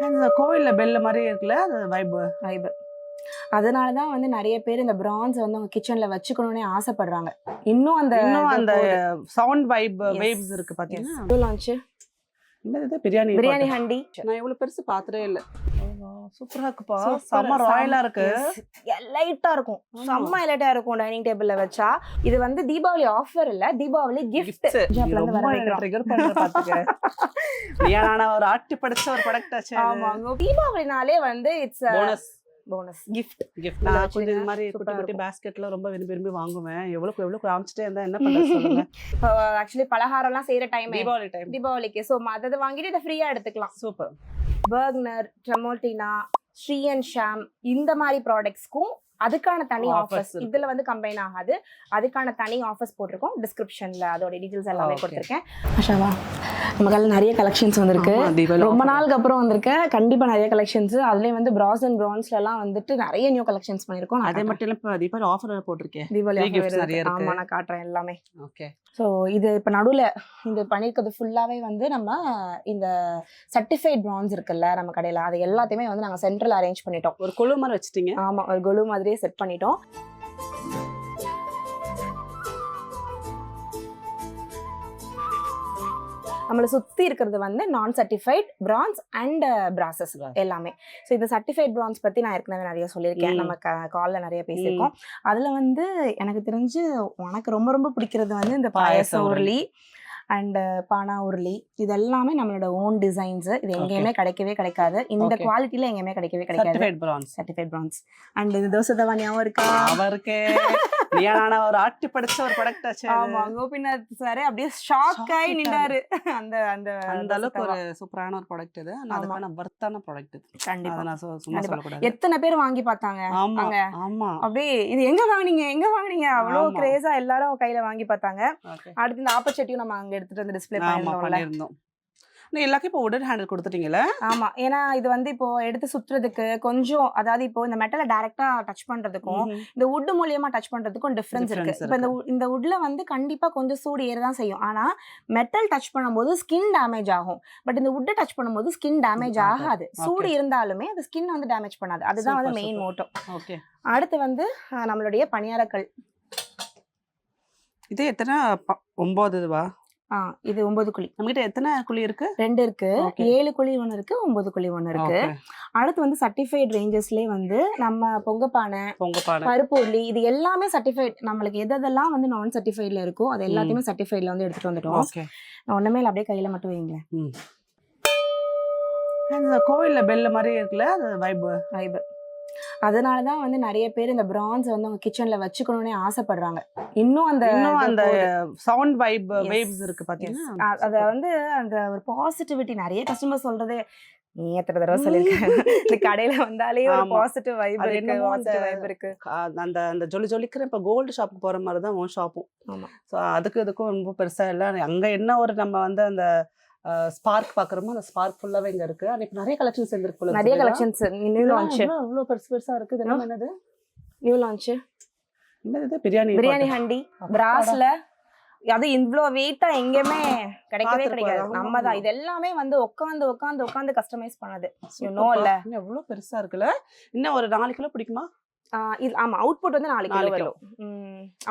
அந்த கோவில்ல பெல் மாதிரி இருக்குல்ல, அது வைப். அதனால தான் வந்து நிறைய பேர் இந்த பிரான்ஸ் வந்து அவங்க கிச்சன்ல வச்சுக்கணும்னே ஆசைப்படுறாங்க. இன்னும் அந்த சவுண்ட் வேவ்ஸ் இருக்கு பாத்தீங்கன்னா. லான்ச் என்னது பிரியாணி ஹண்டி. நான் இவ்வளவு பெருசு பார்த்ததே இல்ல. சூப்பரா இருக்குப்பா, செம்ம ராயலா இருக்கு. லைட்டா இருக்கும், செம்ம லைட்டா இருக்கும் டைனிங் டேபிள்ல வச்சா. இது வந்து தீபாவளி ஆஃபர் இல்ல, தீபாவளி கிஃப்ட். ரொம்ப ட்ரிகர் பண்ற பாத்துக்க. பிரியாணி ஒரு ஆட்டி படிச்ச ஒரு ப்ராடக்ட் ஆச்சு. ஆமா, தீபாவளினாலே வந்து இட்ஸ் போனஸ் கிஃப்ட். நான் கொஞ்சம் இந்த மாதிரி குட்டி குட்டி பாஸ்கெட்ல ரொம்ப விரும்பி வாங்குவேன். எவ்வளவு காமிச்சிட்டே இருந்தா என்ன பண்றது சொல்லுங்க. ஆக்சுவலி பலகாரம் எல்லாம் செய்யற டைம் தீபாவளிக்கு. சோ அதை வாங்கிட்டு இதை ஃப்ரீயா எடுத்துக்கலாம். சூப்பர். பர்கனர், ட்ரெமோல்டினா, ஸ்ரீ அண்ட் ஷாம் இந்த மாதிரி ப்ராடக்ட்ஸ்க்கும் அதுக்கான தனி ஆஃபர்ஸ் இதுல வந்து கம்பைன் ஆகாது. அதுக்கான தனி ஆஃபர்ஸ் போட்டிருக்கோம். டிஸ்கிரிப்ஷன்ல அதோட டீடைல்ஸ் எல்லாமே கொடுத்துருக்கேன். ஆஷாவா, நமக்கு நிறைய கலெக்ஷன்ஸ் வந்திருக்கு. ரொம்ப நாளுக்கு அப்புறம் வந்திருக்கு. கண்டிப்பா நிறைய கலெக்ஷன்ஸ். அதுலயும் வந்து பிராஸ் அண்ட் பிரான்ஸ்ல எல்லாம் வந்துட்டு நிறைய நியூ கலெக்ஷன்ஸ் பண்ணிருக்கோம். அதே மட்டும் இல்ல, இப்ப தீபாவளி ஆஃபர் போட்டிருக்கேன். தீபாவளி ஆஃபர். ஆமா, நான் காட்டுறேன் எல்லாமே. ஓகே. ஸோ இது இப்போ நடுவில் இது பண்ணியிருக்கிறது ஃபுல்லாகவே வந்து நம்ம இந்த சர்டிஃபைட் பிரான்ஸ் இருக்குல்ல நம்ம கடையில், அது எல்லாத்தையுமே வந்து நாங்கள் சென்ட்ரல் அரேஞ்ச் பண்ணிட்டோம். ஒரு கொலு மாதிரி வச்சுட்டீங்க. ஆமாம், ஒரு கொலு மாதிரியே செட் பண்ணிட்டோம். நம்மளை சுற்றி இருக்கிறது வந்து நான் சர்டிஃபைட் பிரான்ஸ் அண்ட் பிராசஸ் எல்லாமே. ஸோ இந்த சர்டிஃபைட் பிரான்ஸ் பற்றி நான் ஏற்கனவே நிறைய சொல்லியிருக்கேன், நம்ம காலில் நிறைய பேசியிருக்கோம். அதில் வந்து எனக்கு தெரிஞ்சு உனக்கு ரொம்ப ரொம்ப பிடிக்கிறது வந்து இந்த பாயச உருளி அண்ட் பானா உருளி. இது எல்லாமே நம்மளோட ஓன் டிசைன்ஸ். இது எங்கேயுமே கிடைக்கவே கிடைக்காது, இந்த குவாலிட்டியில எங்கேயுமே கிடைக்கவே கிடைக்காது. Certified France. அண்ட் இது தோசை தவா ஞாபகம் இருக்கா? அவருக்கு ஒரு ஆட்டி படிச்ச ஒரு ப்ராடக்ட் ஆச்சு. ஆமா, கோபிநாத் சார் அப்படியே ஷாக் ஆகி நின்றாரு. அந்த அந்த அந்த அளவுக்கு ஒரு சூப்பரான ஒரு ப்ராடக்ட் இது. அதுக்கான வர்த்தான ப்ராடக்ட் இது. கண்டிப்பா நான் சும்மா சொல்லக்கூடாது. எத்தனை பேர் வாங்கி பார்த்தாங்க. ஆமா, அப்படியே இது எங்க வாங்குனீங்க அவ்வளவு கிரேஸா எல்லாரும் கையில வாங்கி பார்த்தாங்க. அடுத்து இந்த ஆப்பர்ச்சுனிட்டியும் நம்ம அங்க எடுத்துட்டு வந்து டிஸ்ப்ளே பண்ணிருந்தோம். எல்லாருக்கும் இப்போ உடன் ஹேண்டில் கொடுத்துட்டீங்களா? ஆமா, ஏன்னா இது வந்து இப்போ எடுத்து சுத்துறதுக்கு கொஞ்சம், அதாவது இப்போ இந்த மெட்டலை டைரக்டா டச் பண்றதுக்கும் இந்த வுட் மூலியமா டச் பண்றதுக்கும் டிஃபரன்ஸ் இருக்கு. இப்போ இந்த வுட்ல வந்து கண்டிப்பா கொஞ்சம் சூடு ஏறதான் செய்யும். ஆனா மெட்டல் டச் பண்ணும்போது ஸ்கின் டேமேஜ் ஆகும். பட் இந்த வுட்டை டச் பண்ணும்போது ஸ்கின் டேமேஜ் ஆகாது. சூடு இருந்தாலுமே அது ஸ்கின் வந்து டேமேஜ் பண்ணாது. அதுதான் வந்து மெயின் மோட்டோ. ஓகே. அடுத்து வந்து நம்மளுடைய பணியாரக்கல். இது எத்தனை? 9 இது 9 குழி. நம்மகிட்ட எத்தனை குழி இருக்கு? 2 இருக்கு. 7 குழி ஒன்று இருக்கு, 9 குழி ஒன்று இருக்கு. அடுத்து வந்து சர்டிஃபைட் ரேஞ்சஸ்லேயே வந்து நம்ம பொங்கப்பானை, பருப்பு உருளி, இது எல்லாமே சர்டிஃபைட். நம்மளுக்கு எதெல்லாம் வந்து நான் சர்டிஃபைட்ல இருக்கோ அது எல்லாத்தையுமே சர்டிஃபைட்ல வந்து எடுத்துட்டு வந்துட்டோம். ஒண்ணுமே அப்படியே கையில மட்டும் வைங்களேன். அந்த கோவில்ல பெல் மாதிரி இருக்குல்ல, அது வைப். அதனால தான் வந்து நிறைய பேர் இந்த பிரான்ஸ் வந்து அவங்க கிச்சன்ல வச்சுக்கணும்னே ஆசைப்படுறாங்க. இன்னும் அந்த சவுண்ட் வேவ்ஸ் இருக்கு பாத்தீங்கன்னா, அத வந்து அந்த ஒரு பாசிட்டிவிட்டி நிறைய கஸ்டமர் சொல்றதே. நீ எத்தனை தடவை சொல்லிருக்கேன், இந்த கடையில வந்தாலே ஒரு பாசிட்டிவ் வைப் இருக்கு. அந்த ஜொலிக்கிற இப்ப கோல்டு ஷாப்புக்கு போற மாதிரி தான் உன் ஷாப்பும். ஆமா. ஸோ அதுக்கும் ரொம்ப பெருசா இல்லை. அங்க என்ன ஒரு நம்ம வந்து அந்த ஸ்பார்க் பாக்குறோமோ, அந்த ஸ்பார்க் ஃபுல்லாவே இங்க இருக்கு. இப்போ நிறைய கலெக்ஷன்ஸ் இருக்கு. நிறைய கலெக்ஷன்ஸ் நியூ லான்ச். இவ்வளவு பெருசா இருக்கு. இதெல்லாம் என்னது? New launch. என்னது? பிரியாணி ஹண்டி பிராஸ்ல. அது இவ்ளோ வெயிட்டா எங்கேயுமே கிடைக்கவே கிடைக்காது. நம்ம தான் இது எல்லாமே வந்து உட்காந்து கஸ்டமைஸ் பண்ணது. யூ நோ இல்ல, எவ்வளவு பெருசா இருக்குல்ல. இன்னும் ஒரு 4 கிலோ பிடிக்குமா? இது ஆமா, அவுட்புட் வந்து 4 கிலோ வரும்.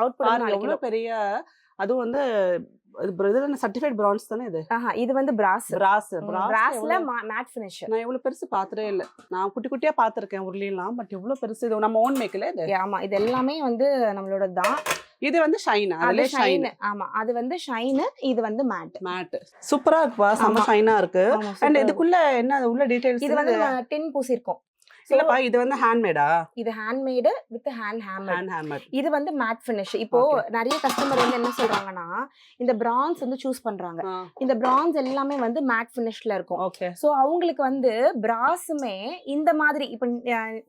அவுட்புட் 4 கிலோ பெரிய. அதுவும் வந்து சர்டிஃபைட் பிரான்ஸ் தானே இது? இது வந்து பிராஸ்ல மேட் ஃபினிஷ். நான் இவ்வளவு பெருசு பார்த்ததே இல்ல. நான் குட்டி குட்டியா பார்த்திருக்கேன் உருளிலாம். பட் இவ்வளவு பெருசு இது நம்ம ஓன் மேக்ல இது? ஆமா, இது எல்லாமே வந்து நம்மளோட தான். இது வந்து ஷைன். அதுல ஷைன். ஆமா, அது வந்து ஷைன், இது வந்து மேட். சூப்பரா இருக்குப்பா, செம ஷைனா இருக்கு. அண்ட் இதுக்குள்ள என்ன உள்ள டீடைல்ஸ்? இது வந்து டின் பூசி இருக்கும். இல்லப்பா, இது வந்து ஹேண்ட்மேடா? இது ஹேண்ட்மேடு வித் ஹேண்ட் ஹேமர். இது வந்து மேட் ஃபினிஷ். இப்போ நிறைய கஸ்டமர் வந்து என்ன சொல்றாங்கன்னா, இந்த பிரான்ஸ் வந்து சூஸ் பண்றாங்க. இந்த பிரான்ஸ் எல்லாமே வந்து மேட் ஃபினிஷ்ல இருக்கும். சோ அவங்களுக்கு வந்து பிராஸுமே இந்த மாதிரி, இப்போ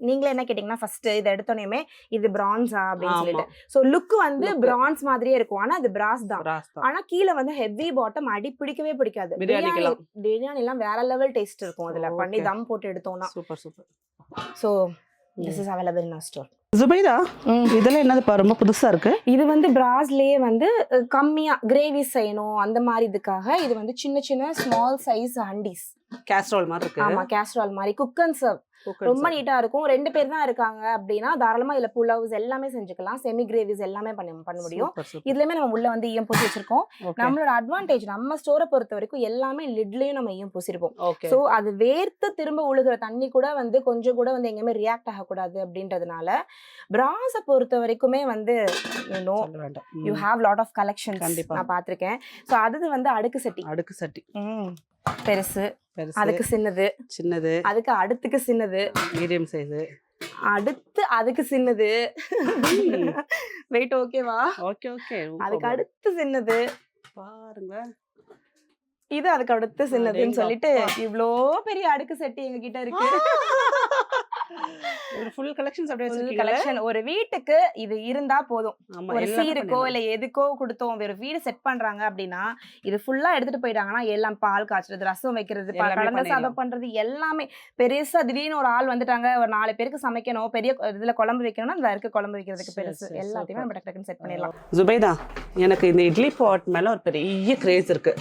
நீங்களே என்ன கேட்டீங்கன்னா ஃபர்ஸ்ட் இதை எடுத்தோனே இது பிரான்ஸா அப்படின்னு சொல்லிட்டு, சோ லுக் வந்து பிரான்ஸ் மாதிரியே இருக்கும். ஆனா அது பிராஸ் தான். ஆனா கீழே வந்து ஹெவி பாட்டம், அடி பிடிக்கவே பிடிக்காது. பிரியாணி எல்லாம் வேற லெவல் டேஸ்ட் இருக்கும் அதுல பண்ணி தம் போட்டு எடுத்தோம்னா. Super. So this is available in our store. Zubaida, இதெல்லாம் என்னதுப்பா ரொம்ப புதுசா இருக்கு? இது வந்து பிராஸ்லயே வந்து கம்மியா கிரேவி செய்யணும் அந்த மாதிரி இதுக்காக இது வந்து சின்ன சின்ன ஸ்மால் சைஸ் ஹண்டிஸ். கேஸ்ட்ரோல் மாதிரி இருக்கு. ஆமா கேஸ்ட்ரால் மாதிரி குக் அண்ட் சர்வ் ரொம்ப நீட்டா இருக்கும். 2 பேர் தான் இருக்காங்க அப்படின்னா தாராளமா இதுல புலாவ்ஸ் எல்லாமே செஞ்சுக்கலாம். செமி கிரேவிஸ் எல்லாமே பண்ண முடியும். இதுலயுமே நம்ம உள்ள வந்து ஈயம் பூசி வச்சிருக்கோம். நம்மளோட அட்வான்டேஜ் நம்ம ஸ்டோரை பொறுத்த வரைக்கும் எல்லாமே லிட்லயும் நம்ம ஈயம் பூசிருப்போம். சோ அது வேர்த்து திரும்ப ஒழுகுற தண்ணி கூட வந்து கொஞ்சம் கூட வந்து எங்கேயுமே ரியாக்ட் ஆகக்கூடாது அப்படின்றதுனால பிராஸை பொறுத்த வரைக்குமே வந்து you have lot of collections நான் பார்த்திருக்கேன். சோ அது வந்து அடுக்கு சட்டி பெருசு, அதுக்கு சின்னது, அதுக்கு அடுத்துக்கு சின்னது, மீடியம் சைஸ், அடுத்து அதுக்கு சின்னது, வெயிட் ஓகேவா? ஓகே அதுக்கு அடுத்து சின்னது பாருங்க, இது அதுக்கு அடுத்து சின்னதுன்னு சொல்லிட்டு இவ்ளோ பெரிய அடுக்கு செட்டி எங்க கிட்ட இருக்கு. ஒரு ஃபுல் கலெக்ஷன்ஸ் அப்படியே வச்சிருக்கீங்க. கலெக்ஷன் ஒரு வீட்டுக்கு இது இருந்தா போதும். ஒரு சீருக்கோ இல்ல எதுக்கோ கொடுத்தோம் ஒரு வீடு செட் பண்றாங்க அப்படின்னா இது ஃபுல்லா எடுத்துட்டு போயிட்டாங்கன்னா எல்லாம் பால் காய்ச்சறது, ரசம் வைக்கிறது, கலந்த சாதம் பண்றது எல்லாமே பெருசா திடீர்னு ஒரு ஆள் வந்துட்டாங்க ஒரு 4 பேருக்கு சமைக்கணும், பெரிய இதுல குழம்பு வைக்கணும்னா அந்த இருக்கு குழம்பு வைக்கிறதுக்கு பெருசு எல்லாத்தையுமே நம்ம டக்கு செட் பண்ணிடலாம். ஜுபைதா, எனக்கு இந்த இட்லி பாட் மேல ஒரு பெரிய கிரேஸ் இருக்கு.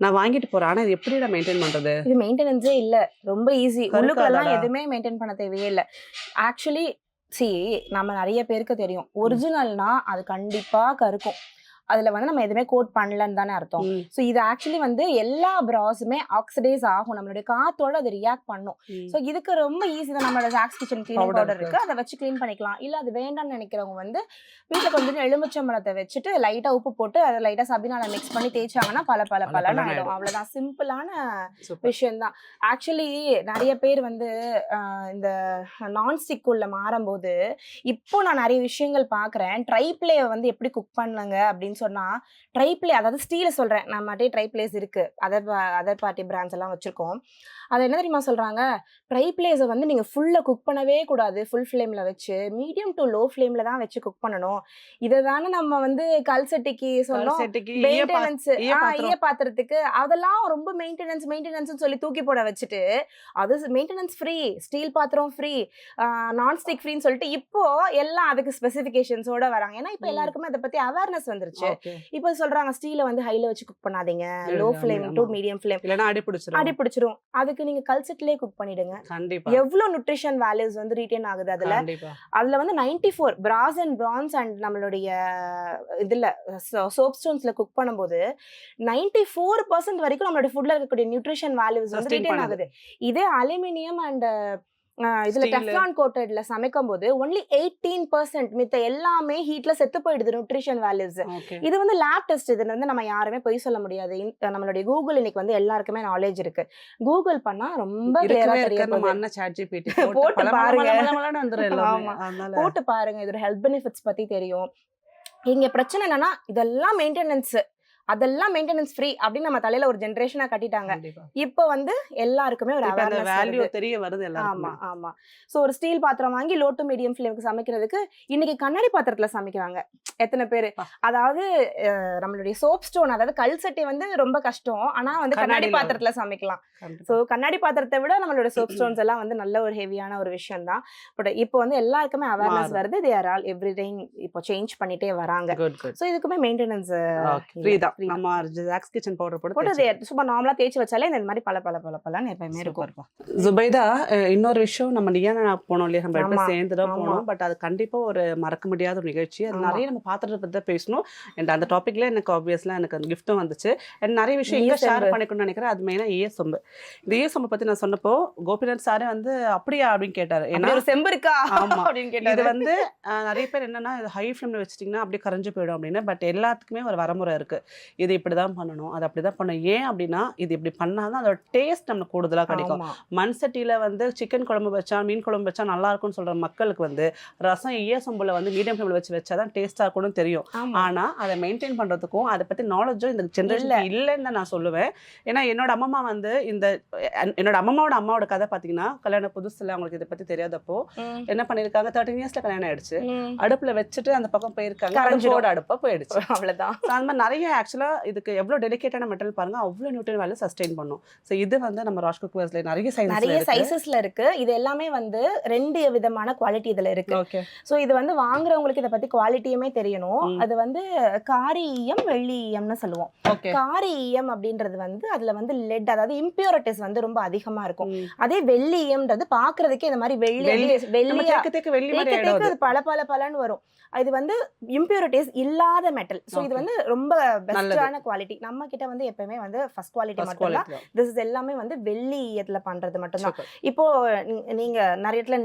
நான் வாங்கிட்டு போறேன். ஆனா இது எப்படி மெயின்டைன் பண்றது? இது மெயின்டெனன்ஸே இல்ல, ரொம்ப ஈஸி. உள்ளுக்குலாம் எதுவுமே மெயின்டைன் பண்ண தேவையே இல்ல. ஆக்சுவலி நம்ம நிறைய பேருக்கு தெரியும் ஒரிஜினல்னா அது கண்டிப்பா கருக்கும். அதுல வந்து நம்ம எதுவுமே கோட் பண்ணலன்னு தானே அர்த்தம். ஸோ இது ஆக்சுவலி வந்து எல்லா பிராஸுமே ஆக்சிடைஸ் ஆகும், நம்மளுடைய காத்தோட அது ரியாக்ட் பண்ணும். ஸோ இதுக்கு ரொம்ப ஈஸி தான். நம்மளோட ஜாக்ஸ் கிச்சன் கிளீனிங் பவுடர் இருக்கு, அதை வச்சு கிளீன் பண்ணிக்கலாம். இல்ல அது வேண்டாம்னு நினைக்கிறவங்க வந்து வீட்டுல கொஞ்சம் எலுமிச்சம்பழத்தை வச்சுட்டு லைட்டா உப்பு போட்டு அதை லைட்டா சபினால மிக்ஸ் பண்ணி தேய்ச்சாங்கன்னா பல ஆயிடும். அவ்வளவுதான், சிம்பிளான விஷயம் தான். ஆக்சுவலி நிறைய பேர் வந்து இந்த நான்ஸ்டிக் உள்ள மாறும்போது இப்போ நான் நிறைய விஷயங்கள் பாக்குறேன். ட்ரைப்ளே வந்து எப்படி குக் பண்ணுங்க அப்படின்னு சொன்னா ட்ரைப்ளே, அதாவது ஸ்டீல சொல்றேன், நம்மகிட்டே ட்ரைப்ளேஸ் இருக்கு, அதர் பார்ட்டி பிராண்ட்ஸ் எல்லாம் வச்சிருக்கோம். அது என்ன தெரியுமா சொல்றாங்க, ட்ரைப்ளேஸை வந்து நீங்க ஃபுல்லா குக் பண்ணவே கூடாது, ஃபுல் ஃப்ளேம்ல வச்சு மீடியம் டு லோ ஃப்ளேம்ல தான் வச்சு குக் பண்ணணும். இதை தானே நம்ம வந்து கல்சட்டிக்கு சொன்னோம், மெயின்டெனன்ஸ் ஈய பாத்திரத்துக்கு அதெல்லாம் ரொம்ப மெயின்டெனன்ஸ் சொல்லி தூக்கி போட வச்சுட்டு அது மெயின்டெனன்ஸ் ஃப்ரீ, ஸ்டீல் பாத்திரம் ஃப்ரீ, நான்ஸ்டிக் ஃப்ரீன்னு சொல்லிட்டு இப்போ எல்லாம் அதுக்கு ஸ்பெசிஃபிகேஷன்ஸோட வராங்க. ஏன்னா இப்போ எல்லாருக்குமே அதை பத்தி அவேர்னஸ் வந்துருச்சு. இப்போ சொல்றாங்க ஸ்டீல வந்து ஹைல வச்சு குக் பண்ணாதீங்க, low flame to medium flame, இல்லனா அடி பிடிச்சிரும். அதுக்கு நீங்க கல்செட்லயே குக் பண்ணிடுங்க. கண்டிப்பா எவ்வளவு நியூட்ரிஷன் வேல்யூஸ் வந்து ரீட்டைன் ஆகுது அதுல வந்து 94 பிராஸ் அண்ட் பிரான்ஸ் அண்ட் நம்மளுடைய இதுல சோப் ஸ்டோன்ஸ்ல குக் பண்ணும்போது 94% வரைக்கும் நம்மளுடைய ஃபுட்ல இருக்கக்கூடிய நியூட்ரிஷன் வேல்யூஸ் வந்து ரீட்டைன் ஆகுது. இதே அலுமினியம் அண்ட் இதுல டெஃப்லான் கோட்டட்ல சமைக்கும் போது ஒன்லி 18% மித்த எல்லாமே ஹீட்ல செத்து போயிடுது நியூட்ரிஷன் வேல்யூஸ். இது வந்து லேப் டெஸ்ட், இது வந்து நம்ம யாருமே பொய் சொல்ல முடியாது. நம்மளுடைய கூகுள் இன்னைக்கு வந்து எல்லாருக்குமே நாலேஜ் இருக்கு, கூகுள் பண்ணா ரொம்ப கிளியரா தெரியும். போட்டு பாருங்க, இதோட ஹெல்த் பெனிஃபிட்ஸ் பத்தி தெரியும். இங்க பிரச்சனை என்னன்னா இதெல்லாம் மெயின்டெனன்ஸ், அதெல்லாம் மெயின்டெனன்ஸ் ஃப்ரீ அப்படின்னு நம்ம தலையில ஒரு ஜெனரேஷனா கட்டிட்டாங்க. இப்போ வந்து எல்லாருக்குமே ஒரு வேல்யூ தெரிய வருது. ஆமா. சோ ஒரு ஸ்டீல் பாத்திரம் வாங்கி லோ டு மீடியம் ஃப்ளேமுக்கு சமைக்கிறதுக்கு இன்னைக்கு கண்ணாடி பாத்திரத்துல சமைக்கிறாங்க எத்தனை பேரு. அதாவது நம்மளுடைய சோப் ஸ்டோன், அதாவது கல் சட்டி வந்து ரொம்ப கஷ்டம், ஆனா வந்து கண்ணாடி பாத்திரத்துல சமைக்கலாம். சோ கண்ணாடி பாத்திரத்தை விட நம்மளோட சோப் ஸ்டோன்ஸ் எல்லாம் வந்து நல்ல ஒரு ஹெவியான ஒரு விஷயம் தான். பட் இப்போ வந்து எல்லாருக்குமே அவேர்னஸ் வருது. தே ஆர் ஆல் எவ்ரிதிங் இப்போ சேஞ்ச் பண்ணிட்டே வராங்க. சோ இதுக்குமே மெயின்டெனன்ஸ் ஃப்ரீ தான். நம்ம ஜாக்ஸ் கிச்சன் பவுடர் போட்டு சும்மா நார்மலா தேய்ச்சி வச்சாலே இந்த மாதிரி பல எப்பவுமே இருக்கும். ஜுபைதா, இன்னொரு விஷயம், நம்ம நியானா போனோம் இல்லையா, நம்ம எப்ப சேர்ந்துதான் போனோம். பட் அது கண்டிப்பா ஒரு மறக்க முடியாத ஒரு நிகழ்ச்சி. அது நிறைய நம்ம பாத்திரத்தை பத்தி தான் பேசணும். அண்ட் அந்த டாபிக்ல எனக்கு ஆப்வியஸ்லா எனக்கு அந்த கிஃப்ட்டும் வந்துச்சு. அண்ட் நிறைய விஷயம் இங்க ஷேர் பண்ணிக்கணும்னு நினைக்கிறேன். அது மெயினா ஈய சொம்பு. இந்த ஈய சொம்பு பத்தி நான் சொன்னப்போ கோபிநாத் சாரே வந்து அப்படியா அப்படின்னு கேட்டாரு. ஏன்னா ஒரு செம்பு இருக்கா அப்படின்னு கேட்டாரு. இது வந்து நிறைய பேர் என்னன்னா ஹை ஃப்ளேம்ல வச்சிட்டீங்கன்னா அப்படியே கரைஞ்சு போயிடும் அப்படின்னு. பட் எல்லாத்துக்குமே ஒரு வரமுறை இருக்கு. இது இப்படிதான் பண்ணணும், அது அப்படிதான் பண்ணணும். ஏன் அப்படின்னா இது இப்படி பண்ணாதான் அதோட டேஸ்ட் நம்மளுக்கு கூடுதலா கிடைக்கும். மண் சட்டியில வந்து சிக்கன் குழம்பு வச்சா, மீன் குழம்பு வச்சா நல்லா இருக்கும்னு சொல்ற மக்களுக்கு வந்து ரசம் ஈய சொம்புல வந்து மீடியம் ஃப்ளேம்ல வச்சாதான் டேஸ்டா இருக்கும்னு தெரியும். ஆனா அதை மெயின்டைன் பண்றதுக்கும் அதை பத்தி நாலேஜும் இந்த ஜெனரேஷன் இல்லைன்னு தான் நான் சொல்லுவேன். ஏன்னா என்னோட அம்மா வந்து என்னோட அம்மாவோட கதை பாத்தீங்கன்னா, கல்யாண புதுசுல அவங்களுக்கு இதை பத்தி தெரியாதப்போ என்ன பண்ணிருக்காங்க, 13 இயர்ஸ்ல கல்யாணம் ஆயிடுச்சு, அடுப்புல வச்சுட்டு அந்த பக்கம் போயிருக்காங்க, அடுப்பா போயிடுச்சு. அவ்வளவுதான். அந்த மாதிரி நிறைய ஆக்சுவலா இதுக்கு எவ்வளவு டெலிகேட்டான மெட்டல் பாருங்க, அவ்வளவு நியூட்டன் வேல்யூ சஸ்டெயின் பண்ணும். சோ இது வந்து நம்ம ராஷ் குக்கர்ஸ்ல நிறைய சைஸஸ்ல இருக்கு. இது எல்லாமே வந்து 2 விதமான குவாலிட்டி இதுல இருக்கு. ஓகே. சோ இது வந்து வாங்குறவங்களுக்கு இத பத்தி குவாலிட்டியுமே தெரியணும். அது வந்து காரி ஈயம், வெள்ளி ஈயம்னு சொல்லுவோம். காரி ஈயம் அப்படின்றது வந்து அதுல வந்து லெட், அதாவது இம்பியூரிட்டிஸ் வந்து ரொம்ப அதிகமா இருக்கும். அதே வெள்ளி ஈயம்ன்றது பாக்குறதுக்கே இந்த மாதிரி பளபளன்னு வரும். இது வந்து இம்பியூரிட்டிஸ் இல்லாத மெட்டல். சோ இது வந்து ரொம்ப பெஸ்டான குவாலிட்டி. நம்ம கிட்ட வந்து எப்பவுமே வந்து ஃபர்ஸ்ட் குவாலிட்டி மட்டும் தான். திஸ் இஸ் எல்லாமே வந்து வெள்ளி ஈயத்துல பண்றது மட்டும் தான். இப்போ நீங்க நிறைய இடத்துல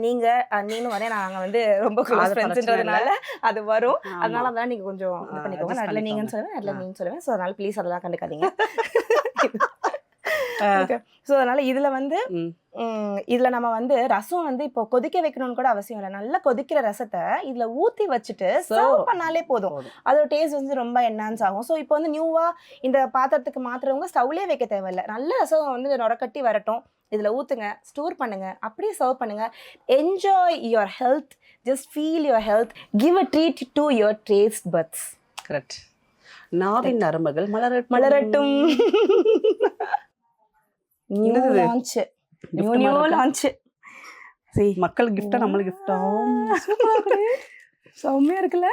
நீனும் வரேன், நாங்க வந்து ரொம்ப க்ளோஸ் ஃப்ரெண்ட்ஸ்ன்றதுனால அது வரும். அதனால அதெல்லாம் நீங்க கொஞ்சம் இது பண்ணிக்கோங்க. நல்ல நீங்கன்னு சொல்லுவேன், நல்ல நீங்க சொல்லுவேன். சோ அதனால ப்ளீஸ் அதெல்லாம் கண்டுக்காதீங்க. சோ அதனால இதுல வந்து இதுல நம்ம வந்து ரசம் வந்து இப்போ கொதிக்க வைக்கணும்னு கூட அவசியம் இல்லை. நல்லா கொதிக்கிற ரசத்தை இதுல ஊத்தி வச்சுட்டு சர்வ் பண்ணாலே போதும். அதோட டேஸ்ட் வந்து ரொம்ப என்ஹான்ஸ் ஆகும். ஸோ இப்போ வந்து நியூவா இந்த பாத்திரத்துக்கு மாத்துறவங்க ஸ்டவ்லேயே வைக்க தேவையில்லை. நல்ல ரசம் வந்து நொரக்கட்டி வரட்டும், இதுல ஊத்துங்க, ஸ்டோர் பண்ணுங்க, அப்படியே சர்வ் பண்ணுங்க. Enjoy your health, just feel your health, give a treat to your taste buds. Correct. நாவின் நரம்புகள் மலரட்டும். New launch. மக்கள் கிஃப்டா நம்மளுக்கு கிஃப்டா செம்மையா இருக்குல்ல.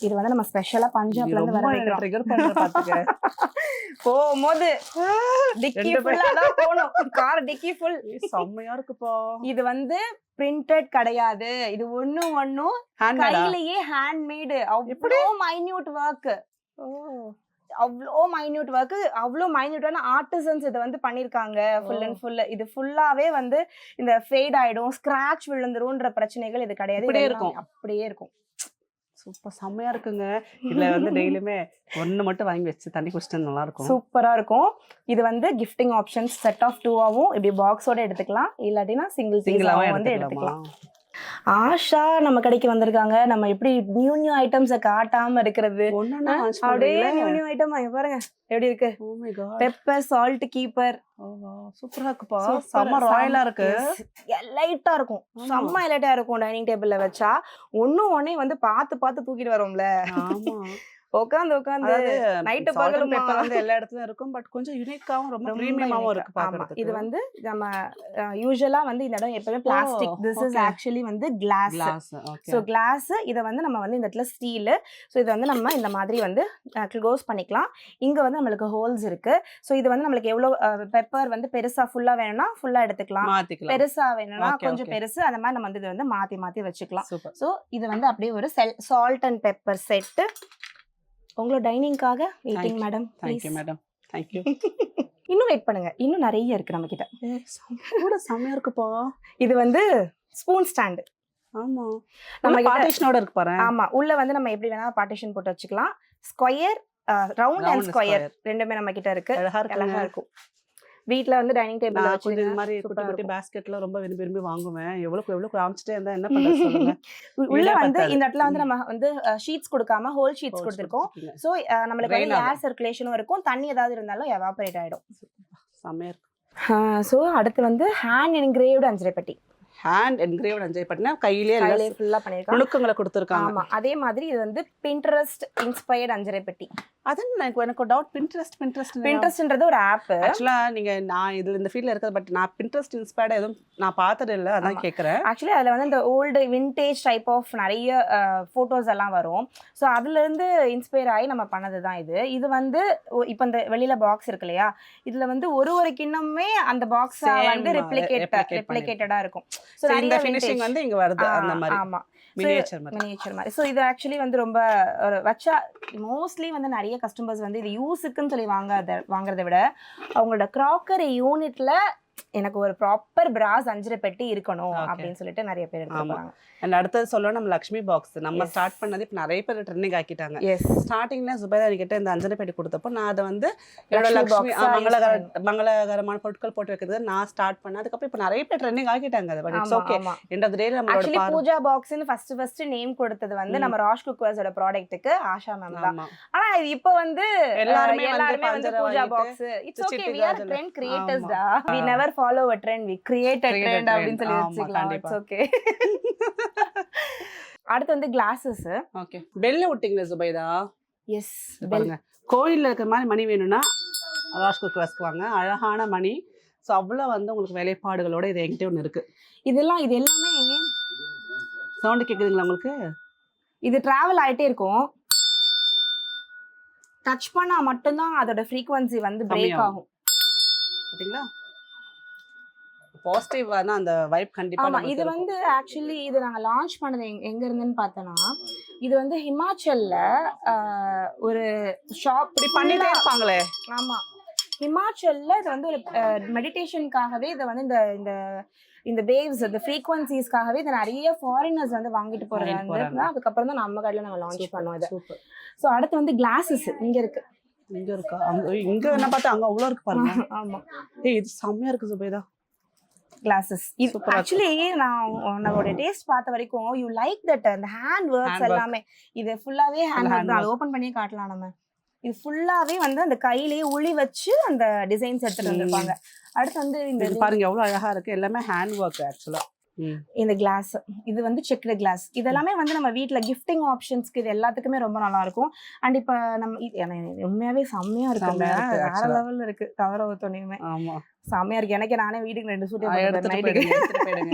இது வந்து நம்ம ஸ்பெஷலா பஞ்சாப்ல இருந்து வர வைக்கிறோம். ட்ரிகர் பண்ற பாத்துக்க. போகும்போது டிக்கி ஃபுல்லா தான் போணும். கார் டிக்கி ஃபுல். செம்மையா இருக்குப்பா. இது வந்து பிரிண்டட் கிடையாது. இது ஒண்ணும் கையிலேயே ஹேண்ட்மேட். அவ்வளோ மைன்யூட் ஒர்க். அவ்வளோ மைன்யூட் ஒர்க், அவ்வளோ மைன்யூட்டான ஆர்டிசன்ஸ் இதை வந்து பண்ணியிருக்காங்க. ஃபுல் அண்ட் ஃபுல் இது ஃபுல்லாவே வந்து இந்த ஃபேட் ஆயிடும், ஸ்கிராட்ச் விழுந்துரும்ன்ற பிரச்சனைகள் இது கிடையாது. அப்படியே இருக்கும். சூப்பர், செம்மையா இருக்குங்க. இதுல வந்து டெய்லியுமே ஒன்னு மட்டும் வாங்கி வச்சு தண்ணி குடிச்சிட்டு நல்லா இருக்கும். சூப்பரா இருக்கும். இது வந்து கிஃப்டிங் ஆப்ஷன்ஸ் செட் ஆஃப் 2ஆவும் இப்படி பாக்ஸோட எடுத்துக்கலாம், இல்லாட்டினா சிங்கிளாவும் வந்து எடுத்துக்கலாம். ஆஷா நம்ம கடைக்கு வந்திருக்காங்க. நம்ம எப்படி நியூ ஐட்டம்ஸை காட்டாம இருக்கிறது? அப்படியே நியூ ஐட்டம் பாருங்க எப்படி இருக்கு. பெப்பர் சால்ட் கீப்பர் சூப்பரா இருக்குப்பா. செம்ம ராயலா இருக்கு. லைட்டா இருக்கும், செம்ம லைட்டா இருக்கும். டைனிங் டேபிள்ல வச்சா ஒன்னே வந்து பார்த்து தூக்கிட்டு வரோம்ல. உட்காந்து நைட்டு பகலும் பெப்பர் வந்து எல்லா இடத்துலயும் இருக்கும். பட் கொஞ்சம் யூனிக்காவும் ரொம்ப பிரீமியமாவும் இருக்கு பாக்குறதுக்கு. இது வந்து நம்ம யூசுவலா வந்து இந்த இடம் எப்பவுமே பிளாஸ்டிக். திஸ் இஸ் ஆக்சுவலி வந்து கிளாஸ். சோ கிளாஸ் இத வந்து நம்ம வந்து இந்த இடத்துல ஸ்டீல். சோ இது வந்து நம்ம இந்த மாதிரி வந்து க்ளோஸ் பண்ணிக்கலாம். இங்க வந்து நம்மளுக்கு ஹோல்ஸ் இருக்கு. சோ இது வந்து நம்மளுக்கு எவ்வளவு பெப்பர் வந்து பெருசா ஃபுல்லா வேணும்னா ஃபுல்லா எடுத்துக்கலாம், பெருசா வேணும்னா கொஞ்சம் பெருசு, அந்த மாதிரி நம்ம வந்து இதை வந்து மாத்தி வச்சுக்கலாம். சோ இது வந்து அப்படியே ஒரு சால்ட் அண்ட் பெப்பர் செட் உங்களோட டைனிங்காக waiting madam. Thank you madam, thank you. இன்னும் வெயிட் பண்ணுங்க, இன்னும் நிறைய இருக்கு நம்ம கிட்ட. கூட செமையா இருக்குப்பா. இது வந்து ஸ்பூன் ஸ்டாண்ட். ஆமா, நம்ம பார்ட்டிஷனோட இருக்கு பாரு. ஆமா, உள்ள வந்து நம்ம எப்படி வேணா பார்ட்டிஷன் போட்டு வச்சுக்கலாம். ஸ்கொயர், ரவுண்ட் அண்ட் ஸ்கொயர் ரெண்டுமே நம்ம கிட்ட இருக்கு. அழகா இருக்கும். வீட்ல வந்து டைனிங் டேபிள் வச்சு இந்த மாதிரி குட்டி குட்டி பாஸ்கெட்ல ரொம்ப விரும்பி வாங்குவேன். எவ்வளவு காமிச்சிட்டே இருந்தா என்ன பண்றது சொல்லுங்க. உள்ள வந்து இந்த இடத்துல வந்து நம்ம வந்து ஷீட்ஸ் கொடுக்காம ஹோல் ஷீட்ஸ் கொடுத்திருக்கோம். சோ நமக்கு வந்து ஏர் சர்க்குலேஷனும் இருக்கும், தண்ணி ஏதாவது இருந்தாலும் எவாபரேட் ஆயிடும். செமையா இருக்கு. சோ அடுத்து வந்து ஹேண்ட் என்கிரேவ்டு அஞ்சரை பெட்டி. ஹேண்ட் என்கிரேவ்டு அஞ்சரை பெட்டினா கையிலே ஃபுல்லா பண்ணிருக்காங்க, நுணுக்கங்களை கொடுத்திருக்காங்க. ஆமா, அதே மாதிரி இது வந்து பின்ட்ரெஸ்ட் இன்ஸ்பயர்ட் அஞ்சரை பெட்டி. அது எனக்கு டவுட். பின்ட்ரெஸ்ட்ன்றது ஒரு ஆப். ஆக்சுவலா நான் இதுல இந்த ஃபீல்ட்ல இருக்கிறது, பட் நான் பின்ட்ரெஸ்ட் இன்ஸ்பயர்டா எதுவும் நான் பார்த்தது இல்லை, அதான் கேட்கறேன். ஆக்சுவலி அதுல வந்து இந்த ஓல்டு விண்டேஜ் டைப் ஆஃப் நிறைய போட்டோஸ் எல்லாம் வரும். ஸோ அதுல இருந்து இன்ஸ்பயர் ஆகி நம்ம பண்ணதுதான் இது. இது வந்து இப்போ இந்த வெளியில பாக்ஸ் இருக்கு இல்லையா, இதுல வந்து ஒரு கிண்ணமே அந்த பாக்ஸ் வந்து ரெப்ளிகேட்டடா இருக்கும். ஸோ இந்த ஃபினிஷிங் வந்து இங்க வருது அந்த மாதிரி. ஆமா, மினியேச்சர் மாதிரி. ஸோ இது ஆக்சுவலி வந்து ரொம்ப வச்சா மோஸ்ட்லி வந்து நிறைய கஸ்டமர்ஸ் வந்து இது யூஸுக்குன்னு சொல்லி வாங்குறதை விட அவங்களோட கிராக்கரி யூனிட்ல எனக்கு ஒரு ப்ராப்பர் பிராஸ் அஞ்சரை பெட்டி இருக்கணும் அப்படின்னு சொல்லிட்டு நிறைய பேர் எடுத்துப்பாங்க. அண்ட் அடுத்தது சொல்லணும், நம்ம லக்ஷ்மி பாக்ஸ் நம்ம ஸ்டார்ட் பண்ணது இப்போ நிறைய பேர் ட்ரெண்டிங் ஆக்கிட்டாங்க. ஸ்டார்டிங்ல சுபேதா கிட்ட இந்த அஞ்சரை பெட்டி கொடுத்தப்போ நான் அதை வந்து என்னோட லக்ஷ்மி மங்களகரமான பொருட்கள் போட்டு வைக்கிறது நான் ஸ்டார்ட் பண்ணேன். அதுக்கப்புறம் இப்போ நிறைய பேர் ட்ரெண்டிங் ஆக்கிட்டாங்க. But it's okay. End of the day நம்மளோட பூஜா பாக்ஸ்னு ஃபர்ஸ்ட் நேம் கொடுத்தது வந்து நம்ம ராஷ் குக்வர்ஸோட ப்ராடக்ட்டுக்கு ஆஷா மேம் தான். ஆனா இது இப்போ வந்து எல்லாருமே வந்து puja box. It's okay, we are trend creators da, we never follow a trend, we create a trend அப்படினு சொல்லி வச்சுக்கலாம். It's okay. அடுத்து வந்து கிளாसेस. ஓகே, பெல்ல விட்டீங்களா சுபைதா? எஸ் பாருங்க கோயில்ல இருக்கிற மாதிரி மணி வேணும்னா ராஜ் குக்வேர்ஸ்க்கு வாங்க. அழகான மணி. ஸோ அவ்வளோ வந்து உங்களுக்கு வேலைப்பாடுகளோட இது என்கிட்ட ஒன்று இருக்கு. இது எல்லாமே சவுண்டு கேட்குதுங்களா உங்களுக்கு? இது டிராவல் ஆயிட்டே இருக்கும். டச் பண்ணா மட்டும்தான் அதோட ஃப்ரீக்வன்சி வந்து பிரேக் ஆகும். பாத்தீங்களா? பாசிட்டிவான அந்த வைப் கண்டிப்பா. ஆமா, இது வந்து ஆக்சுவலி இது நாங்க லான்ச் பண்ணது எங்க இருந்துன்னு பார்த்தனா, இது வந்து ஹிமாச்சல்ல ஒரு ஷாப் இப்படி பண்ணிட்டே இருப்பாங்களே. ஆமா, ஹிமாச்சல்ல இது வந்து ஒரு மெடிடேஷனுக்காகவே இதை வந்து இந்த இந்த வேவ்ஸ் அந்த ஃப்ரீக்வன்சிஸ்க்காகவே இதை நிறைய ஃபாரினர்ஸ் வந்து வாங்கிட்டு போறாங்க. அதுக்கப்புறம் தான் நம்ம கடையில் நாங்கள் லான்ச் பண்ணோம் இதை. ஸோ அடுத்து வந்து கிளாஸஸ் இங்க இருக்கு. இங்க இருக்கா? இங்க என்ன பார்த்தா அங்க அவ்வளோ இருக்கு பாருங்க. ஆமா, இது செம்மையா இருக்கு சுபேதா. கிளாஸஸ் ஆக்சுவலி நான் நம்மளோட டேஸ்ட் பார்த்த வரைக்கும் யூ லைக் தட் அந்த ஹேண்ட் ஒர்க்ஸ் எல்லாமே. இது ஃபுல்லாவே ஹேண்ட் ஒர்க் தான். ஓபன் பண்ணியே காட்டலாம் நம்ம. இது ஃபுல்லாவே வந்து அந்த கையிலேயே உளி வச்சு அந்த டிசைன்ஸ் எடுத்துட்டு வந்திருப்பாங்க. அடுத்து வந்து இந்த பாருங்க எவ்வளவு அழகா இருக்கு. எல்லாமே ஹேண்ட் ஒர்க் ஆக்சுவலா. இந்த கிளாஸ் இது வந்து செக்டு கிளாஸ். இதெல்லாமே வந்து நம்ம வீட்டில் கிஃப்டிங் ஆப்ஷன்ஸ்க்கு இது எல்லாத்துக்குமே ரொம்ப நல்லா இருக்கும். அண்ட் இப்போ நம்ம உண்மையாவே செம்மையா இருக்குங்க. வேற லெவல்ல இருக்கு. கவர ஊத்தோனையுமே செம்மையா இருக்கு. எனக்கு நானே வீட்டுக்கு 2 சூட்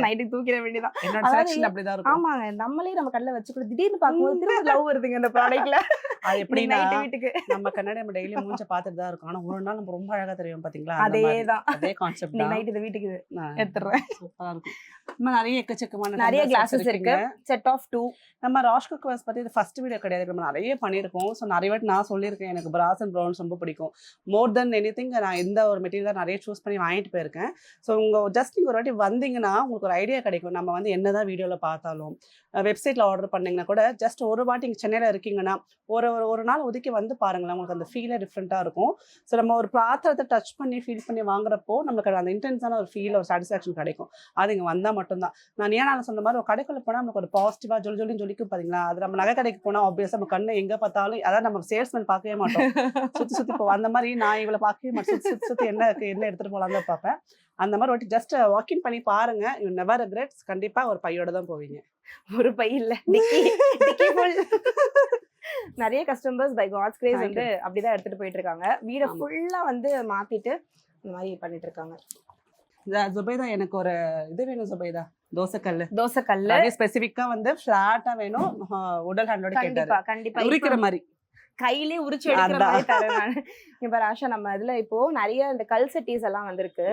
நைட்டுக்கு தூக்கிட வேண்டியதான். ஆமாங்க, நம்மளே நம்ம கல்ல வச்சு கூட திடீர்னு பார்க்கும்போது திரும்ப லவ் வருதுங்க இந்த ப்ராடக்ட்ல. அது எப்படி வீட்டுக்கு நம்ம கண்ணாடி நம்ம டெய்லி மூஞ்ச பார்த்துட்டு தான் இருக்கோம். ஆனா ஒரு நாள் நம்ம ரொம்ப அழகா தெரியும் பாத்தீங்களா? அதே கான்செப்ட் தான். நைட் இந்த வீட்டுக்கு எடுத்துறேன். சூப்பரா இருக்கும். நிறைய எக்கச்சக்கமான நிறைய கிளாஸஸ் இருக்கு. Set of 2. நம்ம ராஜ் குக்வேர்ஸ் பத்தி இது ஃபர்ஸ்ட் வீடியோ கிடையாது. நம்ம நிறைய பண்ணியிருக்கோம். ஸோ நிறைய வாட்டி நான் சொல்லியிருக்கேன் எனக்கு பிராஸ் அண்ட் ப்ரௌன்ஸ் ரொம்ப பிடிக்கும். மோர் தென் எனிதிங் நான் இந்த ஒரு மெட்டீரியல் நிறைய சூஸ் பண்ணி வாங்கிட்டு போயிருக்கேன். ஸோ உங்கள் ஜஸ்ட் நீங்கள் ஒரு வாட்டி வந்தீங்கன்னா உங்களுக்கு ஒரு ஐடியா கிடைக்கும். நம்ம வந்து என்னதான் வீடியோவில் பார்த்தாலும் வெப்சைட்டில் ஆர்டர் பண்ணிங்கன்னா கூட ஜஸ்ட் ஒரு வாட்டி இங்கே சென்னையில் இருக்கீங்கன்னா ஒரு நாள் ஒதுக்கி வந்து பாருங்களேன். உங்களுக்கு அந்த ஃபீலே டிஃப்ரெண்ட்டாக இருக்கும். ஸோ நம்ம ஒரு பாத்திரத்தை டச் பண்ணி ஃபீல் பண்ணி வாங்குறப்போ நம்மளுக்கு அந்த இன்டென்ஸான ஒரு ஃபீல் ஒரு சாட்டிஸ்ஃபேக்ஷன் கிடைக்கும். அது இங்கே வந்தால் மட்டும்தான். நான் ஏன் சொன்ன மாதிரி ஒரு கடைக்குள்ள போனால் நமக்கு ஒரு பாசிட்டிவாக ஜொலிக்கும் பார்த்தீங்களா? அது நம்ம நகை கடைக்கு போனால் ஆப்வியஸாக நம்ம கண்ணு எங்கே பார்த்தாலும் அதாவது நம்ம சேல்ஸ்மேன் பார்க்கவே மாட்டோம். சுற்றி போவோம். அந்த மாதிரி நான் இவளை பார்க்கவே மாட்டேன். சுற்றி என்ன எடுத்துகிட்டு போகலாம் தான் பார்ப்பேன். அந்த மாதிரி ஒரு ஜஸ்ட் வாக்கிங் பண்ணி பாருங்க. You never regrets. கண்டிப்பா ஒரு பையோட தான் போவீங்க. ஒரு பை இல்ல, நிறைய கஸ்டமர்ஸ் பை காட்ஸ் கிரேஸ் வந்து அப்படிதான் எடுத்துட்டு போயிட்டு இருக்காங்க. வீட ஃபுல்லா வந்து மாத்திட்டு இந்த மாதிரி பண்ணிட்டு இருக்காங்க. ஜுபைதா எனக்கு ஒரு இது வேணும் ஜுபைதா. தோசைக்கல்லு ஸ்பெசிஃபிக்கா வந்து ஃபிளாட்டா வேணும். உடல் ஹேண்டோட கேட்டாரு. கண்டிப்பா உரிக்கிற மாதிரி கையிலே உரிச்சு எடுக்கிற மாதிரி தரேன் நான். இப்ப ராஷா நம்ம இதுல இப்போ நிறைய இந்த கல் செட்டிஸ் எல்லாம் வந்திருக்கு.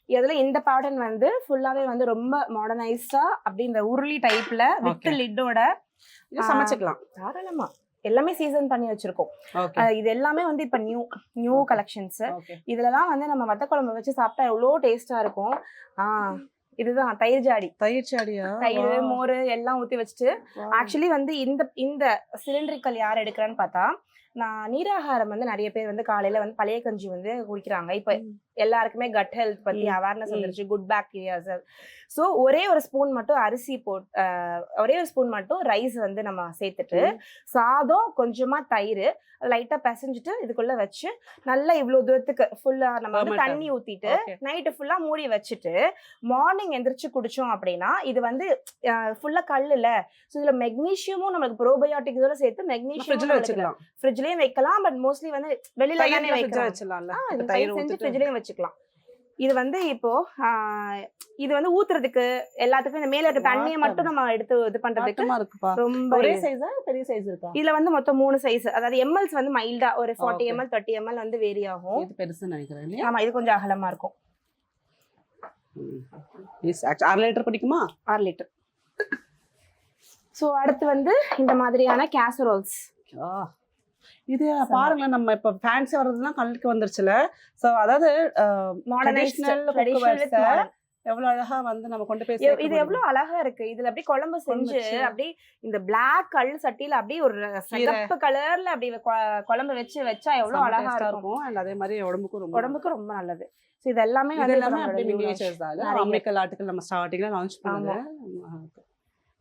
இதுல இந்த பேட்டர்ன் வந்து ஃபுல்லாவே வந்து ரொம்ப மாடர்னைஸ்டா அப்படி இந்த உருளி டைப்ல வித் லிட்டோட சமைச்சுக்கலாம் தாராளமா. எல்லாமே சீசன் பண்ணி வச்சிருக்கோம். இது எல்லாமே வந்து இப்ப நியூ கலெக்ஷன்ஸ். இதுலதான் வந்து நம்ம வத்த குழம்பு வச்சு சாப்பிட்டா எவ்வளவு டேஸ்டா இருக்கும். இதுதான் தயிர் ஜாடியா? தயிர் மோர் எல்லாம் ஊத்தி வச்சுட்டு ஆக்சுவலி வந்து இந்த சிலிண்டரிக்கல் யார் எடுக்கிறான்னு பார்த்தா நான் நீராகாரம் வந்து நிறைய பேர் வந்து காலையில வந்து பழைய கஞ்சி வந்து குடிக்கிறாங்க. இப்ப எல்லாருக்குமே கட் ஹெல்த் பத்தி அவேர்னஸ் வந்துருச்சு. Good bacterias. ஸோ ஒரே ஒரு ஸ்பூன் மட்டும் அரிசி ஒரே ஒரு ஸ்பூன் மட்டும் ரைஸ் வந்து நம்ம சேர்த்துட்டு சாதம் கொஞ்சமா தயிர் லைட்டா பிசைஞ்சிட்டு இதுக்குள்ள வச்சு நல்லா இவ்வளவு தூரத்துக்கு ஃபுல்லா நம்ம வந்து தண்ணி ஊத்திட்டு நைட்டு ஃபுல்லா மூடி வச்சுட்டு மார்னிங் எந்திரிச்சு குடிச்சோம் அப்படின்னா இது வந்து ஃபுல்லா கல் இல்ல. ஸோ இதுல மெக்னீஷியமும் நம்மளுக்கு ப்ரோபயோட்டிக் இதோட சேர்த்து மெக்னீஷியம் வச்சுக்கலாம். ஃப்ரிட்ஜ்லயும் வைக்கலாம். பட் மோஸ்ட்லி வந்து வெளியில தானே ஃப்ரிட்ஜ்லயும் வச்சுக்கலாம். இது வந்து இப்போ இது வந்து ஊத்துறதுக்கு எல்லாத்துக்கும் இந்த மேல இருக்க தண்ணியை மட்டும் நம்ம எடுத்து இது பண்றதுக்கு ரொம்ப ஒரே சைஸா பெரிய சைஸ் இருக்கா? இதுல வந்து மொத்தம் 3 சைஸ். அதாவது எம்எல்ஸ் வந்து மைல்டா ஒரு 40 ml 30 ml வந்து வேரி ஆகும். இது பெருசு நினைக்கிறேன். ஆமா, இது கொஞ்சம் அகலமா இருக்கும். 6 லிட்டர் பிடிக்குமா? 6 லிட்டர். சோ அடுத்து வந்து இந்த மாதிரியான கேசரோல்ஸ். இது பாருங்களேன், நம்ம இப்ப ஃபேன்சி வர்றதுலாம் கல்லுக்கு வந்துருச்சுல. சோ அதாவது எவ்வளவு அழகா வந்து நம்ம கொண்டு போய் இது எவ்வளவு அழகா இருக்கு. இதுல அப்படியே குழம்பு செஞ்சு அப்படியே இந்த பிளாக் கல் சட்டியில அப்படியே ஒரு சிவப்பு கலர்ல அப்படி குழம்பு வச்சா எவ்வளவு அழகா இருக்கும். அண்ட் அதே மாதிரி உடம்புக்கு ரொம்ப நல்லது. இது எல்லாமே மினியேச்சர்ஸ் தான். அம்மிக்கல் ஆட்டுக்கல் நம்ம ஸ்டார்டிங்ல லான்ச் பண்ணது.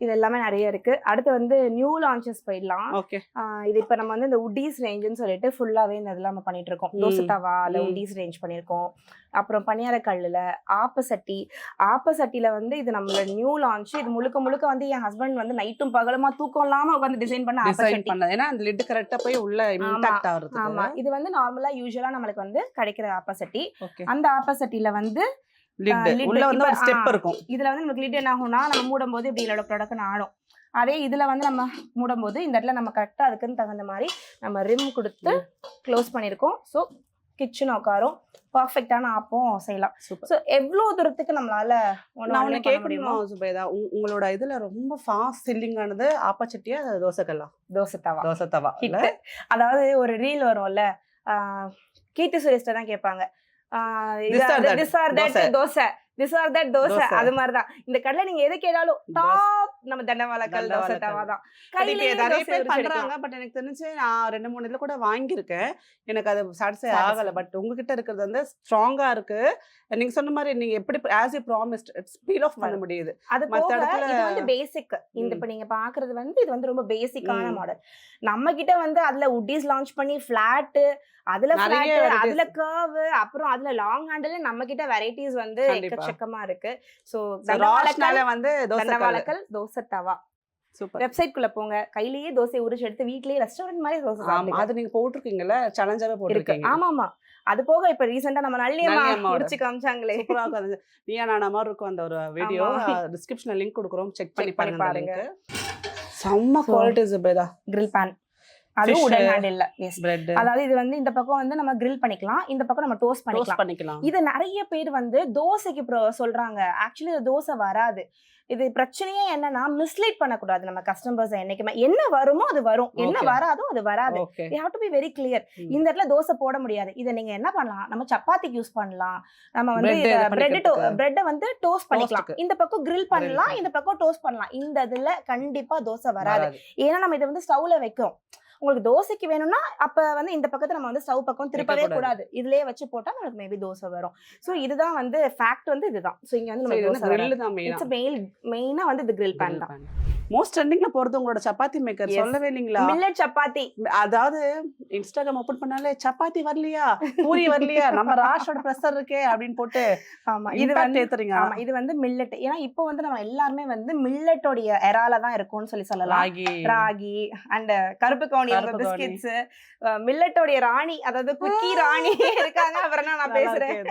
இது எல்லாமே நிறைய இருக்கு. அடுத்து வந்து நியூ லான்ச்சஸ் போயிடலாம். ஓகே. இது இப்ப நம்ம வந்து இந்த உட்டீஸ் ரேஞ்சுன்னு சொல்லிட்டு ஃபுல்லாவே இந்த இதெல்லாம் நம்ம பண்ணிட்டு இருக்கோம். தோசை தவா இல்ல உட்டீஸ் ரேஞ்ச் பண்ணிருக்கோம். அப்புறம் பணியார கல்லுல ஆப்பசட்டில வந்து இது நம்மளோட நியூ லான்ச். இது முழுக்க முழுக்க வந்து என் ஹஸ்பண்ட் வந்து நைட்டும் பகலுமா தூக்கம் இல்லாம உட்காந்து டிசைன் பண்ண ஆப்பசட்டி. ஏன்னா அந்த லிட் கரெக்டா போய் உள்ள இம்பாக்ட் ஆகுது. ஆமா, இது வந்து நார்மலா யூசுவலா நம்மளுக்கு வந்து கிடைக்கிற ஆப்பசட்டி. அந்த ஆப்பசட்டில வந்து உள்ள வந்து ஒரு ஸ்டெப் இருக்கும். இதுல வந்து நமக்கு லிட் என்ன ஆகும்னா நம்ம மூடும் போது இப்படி இதோட ப்ராடக்ட் ஆடும். அதே இதுல வந்து நம்ம மூடும் போது இந்த இடத்துல நம்ம கரெக்டா அதுக்குன்னு தகுந்த மாதிரி நம்ம ரிம் கொடுத்து க்ளோஸ் பண்ணிருக்கோம். ஸோ கிச்சன் உட்காரும், பர்ஃபெக்டான ஆப்பம் செய்யலாம். ஸோ எவ்வளவு தூரத்துக்கு நம்மளால ஒண்ணு கேட்கணும் சுபேதா, உங்களோட இதுல ரொம்ப ஃபாஸ்ட் செல்லிங் ஆனது ஆப்பச்சட்டியா தோசைக்கல்லா? தோசை தவா. அதாவது ஒரு ரீல் வரும்ல, கீர்த்தி சுரேஷ்ட தான் கேட்பாங்க, தோசை அது மாதிரிதான் இந்த கடையில நீங்க எது கேட்டாலும் டாப் நம்ம தண்டவாளக்கல் தோசை தவா தான். நிறைய பேர் பண்றாங்க. பட் எனக்கு தெரிஞ்சு நான் 2-3 இதுல கூட வாங்கியிருக்கேன், எனக்கு அது சாட்டிஸ்ஃபை ஆகல. பட் உங்ககிட்ட இருக்கிறது வந்து ஸ்ட்ராங்கா இருக்கு. நீங்க சொன்ன மாதிரி நீங்க எப்படி as you promised speed of பண்ண முடியுது. அது மத்த இடத்துல இது வந்து பேசிக். இந்த இப்ப நீங்க பாக்குறது வந்து இது வந்து ரொம்ப பேசிக்கான மாடல். நம்ம கிட்ட வந்து அதுல உட்டீஸ் லான்ச் பண்ணி ஃபிளாட், அதுல கர்வ், அப்புறம் அதுல லாங் ஹேண்டில் நம்ம கிட்ட வெரைட்டிஸ் வந்து எக்கச்சக்கமா இருக்கு. சோ வந்து தண்டவாளக்கல் தோசை தவா. வெப்சைட் குள்ள போங்க, கையிலேயே தோசை உரிச்சு எடுத்து வீட்லயே ரெஸ்டாரண்ட் மாதிரி தோசை சாப்பிடுங்க. அது நீங்க போட்டுருக்கீங்கல்ல, சேலஞ்சாவே போட்டுருக்கீங்க. ஆமா. அது போக இப்ப ரீசெண்டா நம்ம நல்லியம்மா உரிச்சு காமிச்சாங்களே, சூப்பரா இருக்கு. நீயா நானா மாதிரி இருக்கும் அந்த ஒரு வீடியோ. டிஸ்கிரிப்ஷன்ல லிங்க் கொடுக்குறோம், செக் பண்ணி பாருங்க. செம்ம குவாலிட்டி சுபேதா. grill pan அது உடன் ஹேண்டில். எஸ், அதாவது இது வந்து இந்த பக்கம் வந்து நம்ம grill பண்ணிக்கலாம், இந்த பக்கம் நம்ம டோஸ்ட் பண்ணிக்கலாம். இது நிறைய பேர் வந்து தோசைக்கு சொல்றாங்க. ஆக்சுவலி இது தோசை வராது. இது பிரச்சனையே என்னன்னா மிஸ்லீட் பண்ணக்கூடாது நம்ம கஸ்டமர்ஸ். என்னைக்குமே என்ன வருமோ அது வரும், என்ன வராதோ அது வராது. we have to be very clear. இந்த இடத்துல தோசை போட முடியாது. இதை நீங்க என்ன பண்ணலாம், நம்ம சப்பாத்திக்கு யூஸ் பண்ணலாம், நம்ம வந்து பிரெட்டை வந்து டோஸ்ட் பண்ணிக்கலாம், இந்த பக்கம் grill பண்ணலாம், இந்த பக்கம் டோஸ்ட் பண்ணலாம். இந்த இதுல கண்டிப்பா தோசை வராது. ஏன்னா நம்ம இதை வந்து ஸ்டவ்ல வைக்கிறோம். உங்களுக்கு தோசைக்கு வேணும்னா அப்ப வந்து இந்த பக்கத்துல நம்ம வந்து ஸ்டவ் பக்கம் திருப்பவே கூடாது, இதுலயே வச்சு போட்டா நமக்கு மேபி தோசை வரும். சோ இதுதான் வந்து ஃபேக்ட் வந்து இதுதான். சோ இங்க வந்து நம்ம மெயினா வந்து இது grill pan தான். மோஸ்ட் ட்ரெண்டிங்ல போறது உங்களோட சப்பாத்தி மேக்கர். சொல்லவே இல்லீங்களா? மில்லட் சப்பாத்தி. அதாவது இன்ஸ்டாகிராம் ஓபன் பண்ணாலே சப்பாத்தி வரலையா, பூரி வரலையா, நம்ம ராஷோட பிரஷர் இருக்கே அப்படின்னு போட்டு. ஆமா, இது வந்து ஏத்துறீங்க. ஆமா, இது வந்து மில்லட். ஏன்னா இப்போ வந்து நம்ம எல்லாருமே வந்து மில்லட்டோட எரால தான் இருக்கும்னு சொல்லலாம். ராகி அண்ட் கருப்பு கவுனி பிஸ்கட்ஸ், மில்லட்டோட ராணி, அதாவது குக்கி ராணி இருக்காங்க. அப்புறம் நான் பேசுறேன்.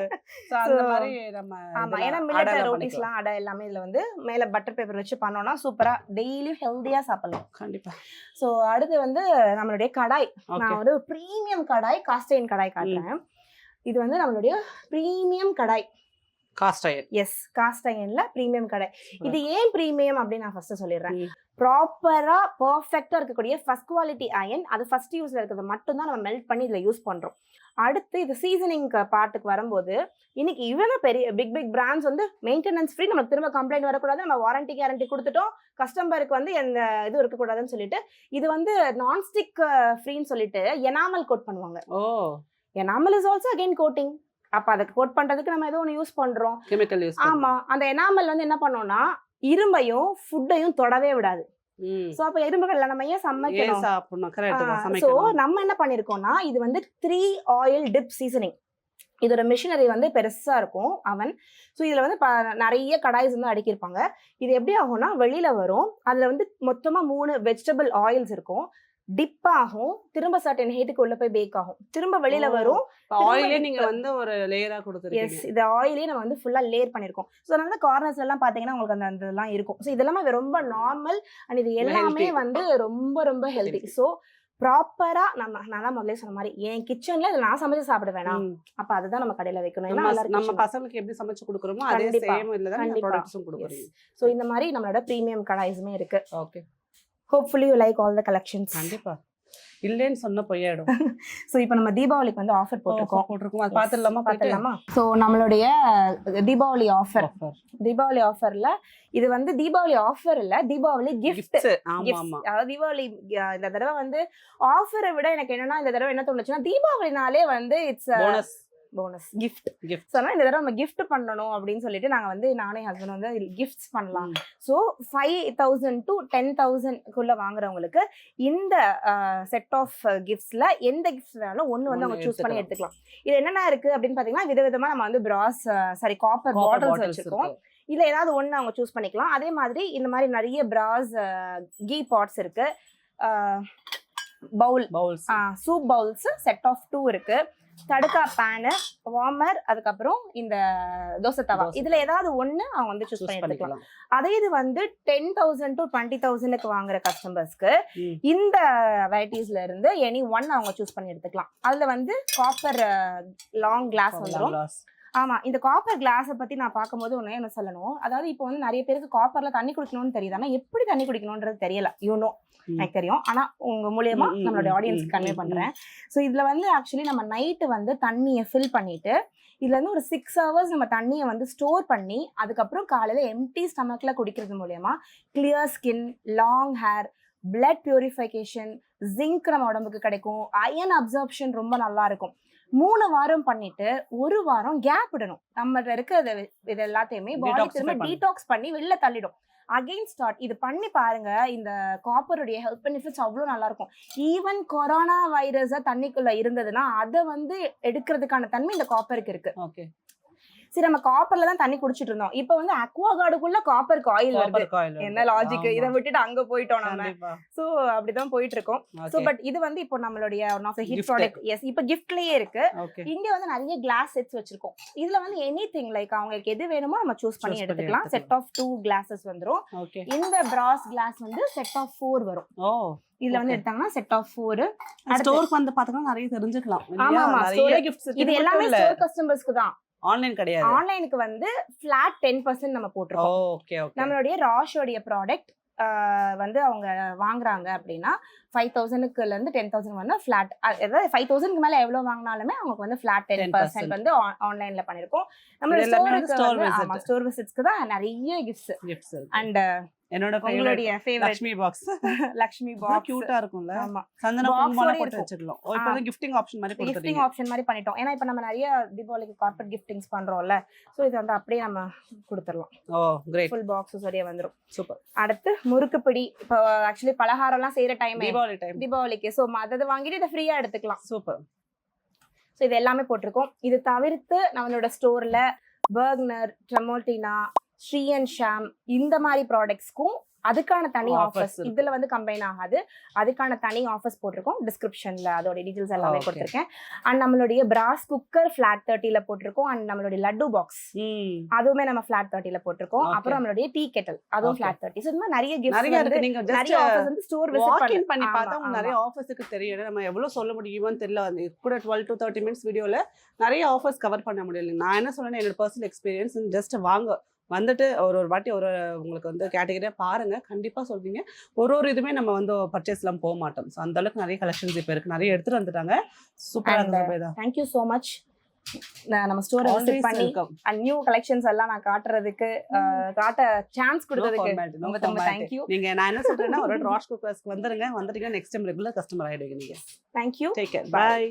அந்த மாதிரி நம்ம ஆமா, ஏன்னா மில்லட் ரோட்டிஸ்லாம் அடை எல்லாமே இதுல வந்து மேல பட்டர் பேப்பர் வச்சு பண்ணோம்னா சூப்பரா டெய்லியும் ஹெல்தியா சாப்பிடலாம். கண்டிப்பா. சோ அடுத்து வந்து நம்மளுடைய கடாய். நான் ஒரு premium kadai, cast iron kadai காட்டுறேன். இது வந்து நம்மளுடைய premium kadai, cast iron. Yes, cast அயர்ன்ல பிரீமியம் கடாய். இது ஏன் பிரீமியம் அப்படின்னு நான் ஃபர்ஸ்ட் சொல்லிடுறேன். ப்ராப்பரா பர்ஃபெக்டா இருக்கக்கூடிய ஃபர்ஸ்ட் குவாலிட்டி அயன், அது ஃபர்ஸ்ட் யூஸ்ல இருக்கிறது மட்டும் தான் நம்ம மெல்ட் பண்ணி இதுல யூஸ் பண்றோம். அடுத்து இது சீசனிங் பார்ட்டுக்கு வரும்போது இன்னைக்கு இவன பெரிய பிக் பிராண்ட்ஸ் வந்து மெயின்டெனன்ஸ் ஃப்ரீ, நமக்கு திரும்ப கம்ப்ளைண்ட் வரக்கூடாது, நம்ம வாரண்டி கேரண்டி கொடுத்துட்டோம், கஸ்டமருக்கு வந்து எந்த இது இருக்கக்கூடாதுன்னு சொல்லிட்டு இது வந்து நான்ஸ்டிக் ஃப்ரீன்னு சொல்லிட்டு எனாமல் கோட் பண்ணுவாங்க. Enamel is also again coating. அப்ப அதை கோட் பண்றதுக்கு நம்ம ஏதோ ஒன்று யூஸ் பண்றோம், கெமிக்கல் யூஸ். ஆமா, அந்த எனாமல் வந்து என்ன பண்ணோம்னா இரும்பையும் ஃபுட்டையும் தொடவே விடாது. சோ அப்ப எறும்புகள்ல நம்ம ஏன் சமைக்கணும்? சோ நம்ம என்ன பண்ணிருக்கோம்னா இது வந்து 3 ஆயில் டிப் சீசனிங். இதோட மிஷினரி வந்து பெருசா இருக்கும் அவன். ஸோ இதுல வந்து நிறைய கடாய்ஸ் வந்து அடுக்கியிருப்பாங்க. இது எப்படி ஆகும்னா வெளியில வரும், அதுல வந்து மொத்தமா 3 வெஜிடபிள் ஆயில்ஸ் இருக்கும். டிப் ஆகும், திரும்ப சர்டன் ஹீட்டுக்கு உள்ள போய் பேக் ஆகும், திரும்ப வெளியில வரும். ஆயிலே நீங்க வந்து ஒரு லேயரா கொடுத்துருக்கீங்க. எஸ், இந்த ஆயிலே நம்ம வந்து ஃபுல்லா லேயர் பண்ணிருக்கோம். ஸோ அதனால கார்னர்ஸ்ல எல்லாம் பாத்தீங்கன்னா உங்களுக்கு அந்த இதெல்லாம் இருக்கும். ஸோ இதெல்லாம் ரொம்ப நார்மல் அண்ட் இது எல்லாமே வந்து ரொம்ப ரொம்ப ஹெல்தி. ஸோ ப்ராப்பரா நான் தான் முதல்ல சொன்ன மாதிரி என் கிச்சன்ல இதை நான் சமைச்சு சாப்பிட வேணாம், அப்ப அதுதான் நம்ம கடையில வைக்கணும். நம்ம பசங்களுக்கு எப்படி சமைச்சு கொடுக்குறோமோ அதே சேம் இல்ல தான் ப்ராடக்ட்ஸும் கொடுக்குறீங்க. ஸோ இந்த மாதிரி நம்மளோட பிரீமியம் கடாய்ஸுமே இருக்கு. Okay, hopefully you like all the collections. கண்டிப்பா, இல்லன்னு சொன்ன போயிடும். சோ இப்போ நம்ம தீபாவளிக்கு வந்து ஆஃபர் போட்டுருக்கோம், அது பாத்துடலாமா? சோ நம்மளுடைய தீபாவளி ஆஃபர்ல இது வந்து தீபாவளி ஆஃபர் இல்ல, தீபாவளி கிஃப்ட். அதாவது தீபாவளி இந்த தடவை வந்து ஆஃபரை விட எனக்கு என்னன்னா இந்த தடவை என்ன தோணுச்சுன்னா தீபாவளினாலே வந்து it's bonus gift. Gift. So இந்த தடவை நம்ம கிஃப்ட் பண்ணணும் அப்படின்னு சொல்லிட்டு நாங்கள் வந்து நானே ஹஸ்பண்ட் வந்து கிஃப்ட்ஸ் பண்ணலாம். ஸோ 5,000 to 10,000 வாங்குறவங்களுக்கு இந்த செட் ஆஃப் கிஃப்ட்ஸ்ல எந்த கிஃப்ட்ஸ் வேணாலும் ஒன்று வந்து அவங்க சூஸ் பண்ணி எடுத்துக்கலாம். இது என்னென்ன இருக்கு அப்படின்னு பார்த்தீங்கன்னா விதவிதமா நம்ம வந்து பிராஸ் காப்பர் பாட்டில்ஸ் வச்சிருக்கோம். இதுல ஏதாவது ஒன்று அவங்க சூஸ் பண்ணிக்கலாம். அதே மாதிரி இந்த மாதிரி நிறைய பிராஸ் கீ பாட்ஸ் இருக்கு, bowls soup bowls set of 2 இருக்கு, தடுக்கா பேனு, வார்மர், அதுக்கப்புறம் இந்த தோசை தவா. இதுல ஏதாவது ஒண்ணு அவங்க வந்து சூஸ் பண்ணி எடுத்துக்கலாம். அதே இது வந்து 10,000 to 20,000 வாங்குற கஸ்டமர்ஸ்க்கு இந்த வெரைட்டிஸ்ல இருந்து எனி ஒன் அவங்க சூஸ் பண்ணி எடுத்துக்கலாம். அதுல வந்து காப்பர் லாங் கிளாஸ் வந்துடும். ஆமா, இந்த காப்பர் கிளாஸை பத்தி நான் பார்க்கும்போது ஒண்ணு என்ன சொல்லணும், அதாவது இப்போ வந்து நிறைய பேருக்கு காப்பர்ல தண்ணி குடிக்கணும்னு தெரியுது, ஆனா எப்படி தண்ணி குடிக்கணும்ன்றது தெரியல. எனக்கு தெரியும், ஆனா உங்க மூலியமா நம்மளோட ஆடியன்ஸ்க்கு கன்வே பண்றேன். ஸோ இதுல வந்து ஆக்சுவலி நம்ம நைட்டு வந்து தண்ணியை ஃபில் பண்ணிட்டு இதுல இருந்து ஒரு 6 hours நம்ம தண்ணியை வந்து ஸ்டோர் பண்ணி அதுக்கப்புறம் காலையில எம்டி ஸ்டமக்ல குடிக்கிறது மூலியமா clear skin, long hair, blood purification, zinc நம்ம உடம்புக்கு கிடைக்கும், அயன் அப்சர்ப்ஷன் ரொம்ப நல்லா இருக்கும். 3 வாரம் பண்ணிட்டு 1 வாரம் கேப் விடணும். நம்ம இருக்க இது எல்லாத்தையுமே பாடி திரும்ப டீடாக்ஸ் பண்ணி வெளில தள்ளிடும். Again start. இது பண்ணி பாருங்க. இந்த காப்பருடைய ஹெல்த் பெனிஃபிட்ஸ் அவ்வளோ நல்லா இருக்கும். ஈவன் கொரோனா வைரஸா தண்ணிக்குள்ள இருந்ததுன்னா அதை வந்து எடுக்கிறதுக்கான தன்மை இந்த காப்பருக்கு இருக்கு. ஓகே, சரி, நம்ம காப்பர்ல தான் தண்ணி குடிச்சிட்டு இருந்தோம். இப்போ வந்து அக்வாகார்டுக்குள்ள காப்பர் காயில் வருது. என்ன லாஜிக்? இதை விட்டுட்டு அங்க போயிட்டோம் நம்ம. சோ அப்படிதான் போயிட்டு இருக்கோம். சோ பட் இது வந்து இப்போ நம்மளுடைய one of the hit product. Yes, இப்போ கிஃப்ட்லயே இருக்கு. இங்க வந்து நிறைய கிளாஸ் செட்ஸ் வச்சிருக்கோம். இதுல வந்து எனிதிங் லைக் அவங்களுக்கு எது வேணுமோ நம்ம சூஸ் பண்ணி எடுத்துக்கலாம். செட் ஆஃப் 2 கிளாஸஸ் வந்துரும். இந்த பிராஸ் கிளாஸ் வந்து செட் ஆஃப் 4 வரும். இதுல வந்து எடுத்தாங்கன்னா செட் ஆஃப் 4. ஸ்டோருக்கு வந்து பாத்தீங்கன்னா நிறைய தெரிஞ்சுக்கலாம். ஆமா, நிறைய கிஃப்ட்ஸ். இது எல்லாமே ஸ்டோர் கஸ்டமர்ஸ்க்கு தான். ஆன்லைன் கிடையாது. ஆன்லைனுக்கு வந்து ஃபிளாட் 10% நம்ம போட்டுருக்கோம். ஓகே, நம்மளுடைய ராஷோடைய ப்ராடக்ட் வந்து அவங்க வாங்குறாங்க அப்படின்னா 5,000ல இருந்து 10,000 வந்து ஃபிளாட், அதாவது 5,000க்கு மேல எவ்வளவு வாங்கினாலுமே அவங்களுக்கு வந்து ஃபிளாட் 10% வந்து ஆன்லைன்ல பண்ணிருக்கோம். நம்மளோட ஸ்டோர் விசிட்ஸ்க்கு தான் நிறைய கிஃப்ட்ஸ். அண்ட் என்னோட favourite Lakshmi box. Lakshmi box கியூட்டா இருக்கும்ல. ஆமா, சந்தன குங்குமம் போட்டு வச்சுக்கலாம். இப்போ வந்து கிஃப்டிங் ஆப்ஷன் மாதிரி கொடுத்துட்டீங்க. கிஃப்டிங் ஆப்ஷன் மாதிரி பண்ணிட்டோம். ஏன்னா இப்போ நம்ம நிறைய தீபாவளிக்கு கார்ப்பரேட் கிஃப்டிங்ஸ் பண்றோம்ல. சோ இது வந்து அப்படியே நம்ம கொடுத்துறலாம். கிரேட். ஃபுல் பாக்ஸ் சரியா வந்துரும். சூப்பர். அடுத்து முறுக்கு பிடி. இப்போ ஆக்சுவலி பலகாரம் எல்லாம் செய்யற டைம் தீபாவளிக்கு. சோ அதை வாங்கிட்டு இதை ஃப்ரீயா எடுத்துக்கலாம். சூப்பர். சோ இது எல்லாமே போட்டிருக்கோம். இது தவிர்த்து நம்மளோட ஸ்டோர்ல பர்க்னர், ட்ரெமோல்டினா, ஸ்ரீ அண்ட் ஷாம் இந்த மாதிரி ப்ராடக்ட்ஸ்க்கும் அதுக்கான தனி ஆஃபர்ஸ் இதுல வந்து கம்பைன் ஆகாது. அதுக்கான தனி ஆஃபர்ஸ் போட்டிருக்கோம். டிஸ்கிரிப்ஷன்ல அதோட டீடைல்ஸ் எல்லாமே கொடுத்திருக்கேன். அண்ட் நம்மளுடைய பிராஸ் குக்கர் ஃபிளாட் 30ல போட்டிருக்கோம். அண்ட் நம்மளுடைய லட்டு பாக்ஸ் அதுவுமே நம்ம ஃபிளாட் 30ல போட்டிருக்கோம். அப்புறம் நம்மளுடைய டீ கெட்டல் அதுவும் ஃபிளாட் 30. சோ இந்த மாதிரி நிறைய கிஃப்ட்ஸ் நீங்க நிறைய ஆஃபர்ஸ் வந்து ஸ்டோர் விசிட் பண்ணி பார்த்தா உங்களுக்கு நிறைய ஆஃபர்ஸ்க்கு தெரியும். நம்ம எவ்வளவு சொல்ல முடியுமோன்னு தெரியல. கூட 12 to 30 minutes வீடியோல நிறைய ஆஃபர்ஸ் கவர் பண்ண முடியல. நான் என்ன சொல்றேன்னா என்னோட பர்சனல் எக்ஸ்பீரியன்ஸ், ஜஸ்ட் வாங்க வந்துட்டு ஒரு வாட்டி உங்களுக்கு வந்து கேட்டகரியா பாருங்க. கண்டிப்பா சொல்வீங்க. ஒரு இதுவுமே நம்ம வந்து பர்ச்சேஸ்லாம் போக மாட்டோம். ஸோ அந்த அளவுக்கு நிறைய கலெக்ஷன்ஸ் இப்போ இருக்கு. நிறைய எடுத்துட்டு வந்துட்டாங்க. சூப்பரா இருக்கு. Thank you so much. நம்ம ஸ்டோரை விசிட் பண்ணி அண்ட் நியூ கலெக்ஷன்ஸ் எல்லாம் நான் காட்டுறதுக்கு காட்ட சான்ஸ் கொடுத்ததுக்கு ரொம்ப தேங்க்யூ. நீங்க நான் என்ன சொல்றேன்னா ஒரு ராஷ் குக்கர்ஸ்க்கு வந்துருங்க. வந்துட்டீங்கன்னா நெக்ஸ்ட் டைம் ரெகுலர் கஸ்டமர் ஆயிடுவீங்க நீங்க. தேங்க்யூ. Take care. பை.